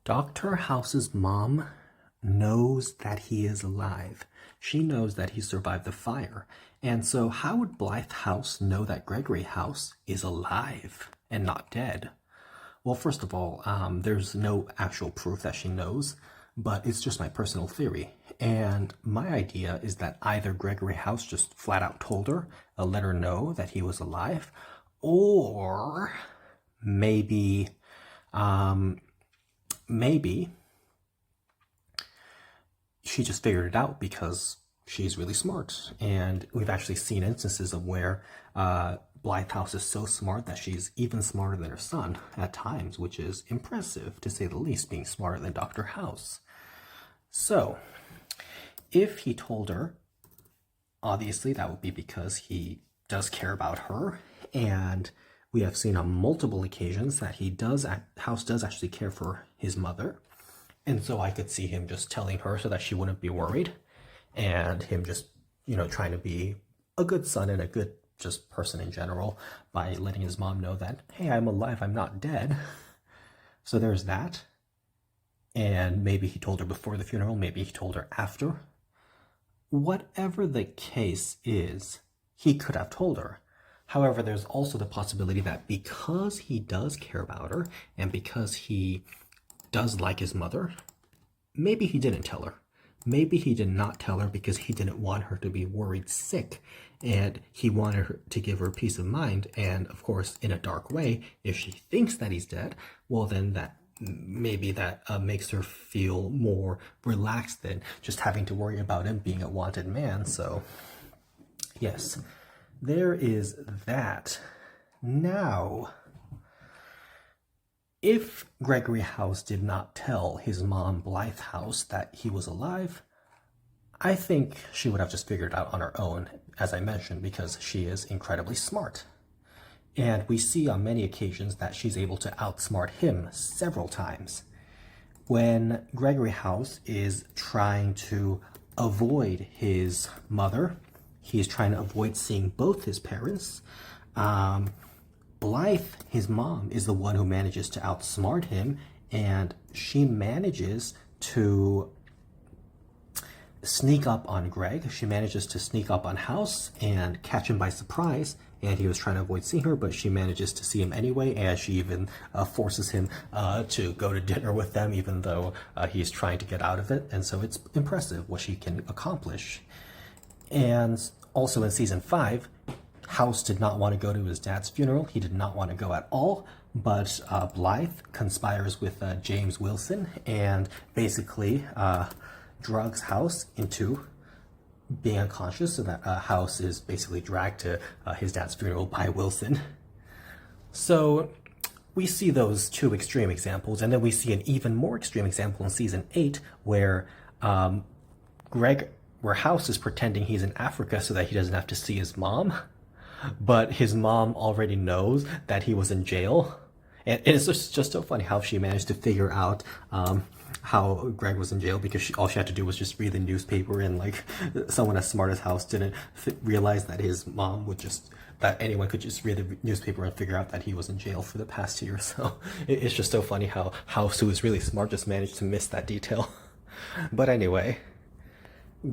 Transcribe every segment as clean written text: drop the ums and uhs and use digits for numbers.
Dr. House's mom knows that he is alive. She knows that he survived the fire. And so, how would Blythe House know that Gregory House is alive and not dead? Well, first of all, there's no actual proof that she knows, but it's just my personal theory. And my idea is that either Gregory House just flat out told her, let her know that he was alive, or maybe, um, maybe she just figured it out because she's really smart. And we've actually seen instances of where Blythe House is so smart that she's even smarter than her son at times, which is impressive to say the least, being smarter than Dr. House. So, if he told her, obviously that would be because he does care about her, and we have seen on multiple occasions that House does actually care for his mother. And so I could see him just telling her so that she wouldn't be worried, and him just, trying to be a good son and a good just person in general by letting his mom know that, hey, I'm alive, I'm not dead. So there's that. And maybe he told her before the funeral, maybe he told her after. Whatever the case is, he could have told her. However, there's also the possibility that because he does care about her and because he does like his mother, maybe he didn't tell her. Maybe he did not tell her because he didn't want her to be worried sick, and he wanted her to give her peace of mind. And of course, in a dark way, if she thinks that he's dead, well, then that makes her feel more relaxed than just having to worry about him being a wanted man. So yes, there is that. Now, if Gregory House did not tell his mom, Blythe House, that he was alive, I think she would have just figured it out on her own, as I mentioned, because she is incredibly smart. And we see on many occasions that she's able to outsmart him several times. When Gregory House is trying to avoid his mother, he's trying to avoid seeing both his parents. Blythe, his mom, is the one who manages to outsmart him, and she manages to sneak up on Greg. She manages to sneak up on House and catch him by surprise, and he was trying to avoid seeing her, but she manages to see him anyway, and she even forces him to go to dinner with them, even though he's trying to get out of it. And so it's impressive what she can accomplish. And also in season 5, House did not want to go to his dad's funeral. He did not want to go at all, but Blythe conspires with James Wilson and basically drugs House into being unconscious, so that House is basically dragged to his dad's funeral by Wilson. So we see those two extreme examples, and then we see an even more extreme example in season 8 where where House is pretending he's in Africa so that he doesn't have to see his mom, but his mom already knows that he was in jail. And it's just so funny how she managed to figure out how Greg was in jail, because all she had to do was just read the newspaper, and like someone as smart as House didn't realize that his mom would that anyone could just read the newspaper and figure out that he was in jail for the past year. So it's just so funny how House, who is really smart, just managed to miss that detail. But anyway, she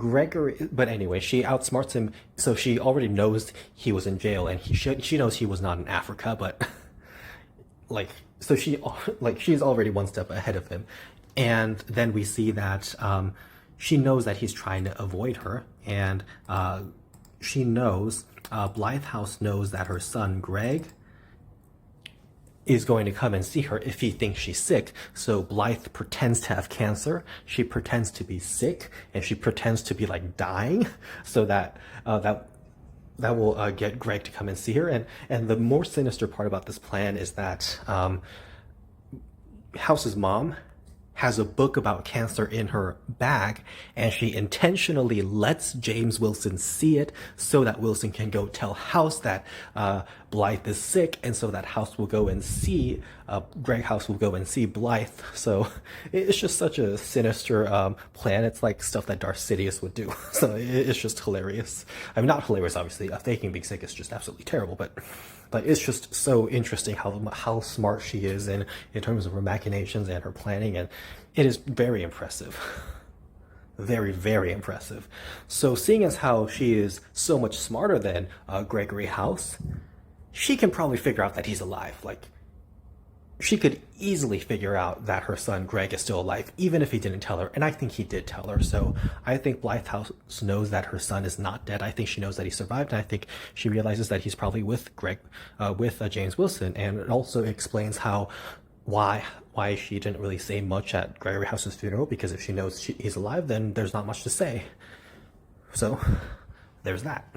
outsmarts him, so she already knows he was in jail, and she knows he was not in Africa, but she's already one step ahead of him. And then we see that she knows that he's trying to avoid her, and she knows, Blythe House knows that her son Greg is going to come and see her if he thinks she's sick. So Blythe pretends to have cancer, she pretends to be sick, and she pretends to be like dying, so that that will get Greg to come and see her. And the more sinister part about this plan is that House's mom has a book about cancer in her bag, and she intentionally lets James Wilson see it so that Wilson can go tell House that Blythe is sick, and so that House will go and see Greg House will go and see Blythe. So it's just such a sinister plan. It's like stuff that Darth Sidious would do. So it's just hilarious. I mean, not hilarious, obviously. Faking being sick is just absolutely terrible, but it's just so interesting how smart she is in terms of her machinations and her planning, and it is very impressive. Very, very impressive. So seeing as how she is so much smarter than Gregory House, she can probably figure out that he's alive. Like, she could easily figure out that her son Greg is still alive, even if he didn't tell her. And I think he did tell her. So I think Blythe House knows that her son is not dead. I think she knows that he survived. And I think she realizes that he's probably with James Wilson. And it also explains why she didn't really say much at Gregory House's funeral, because if she knows he's alive, then there's not much to say. So there's that.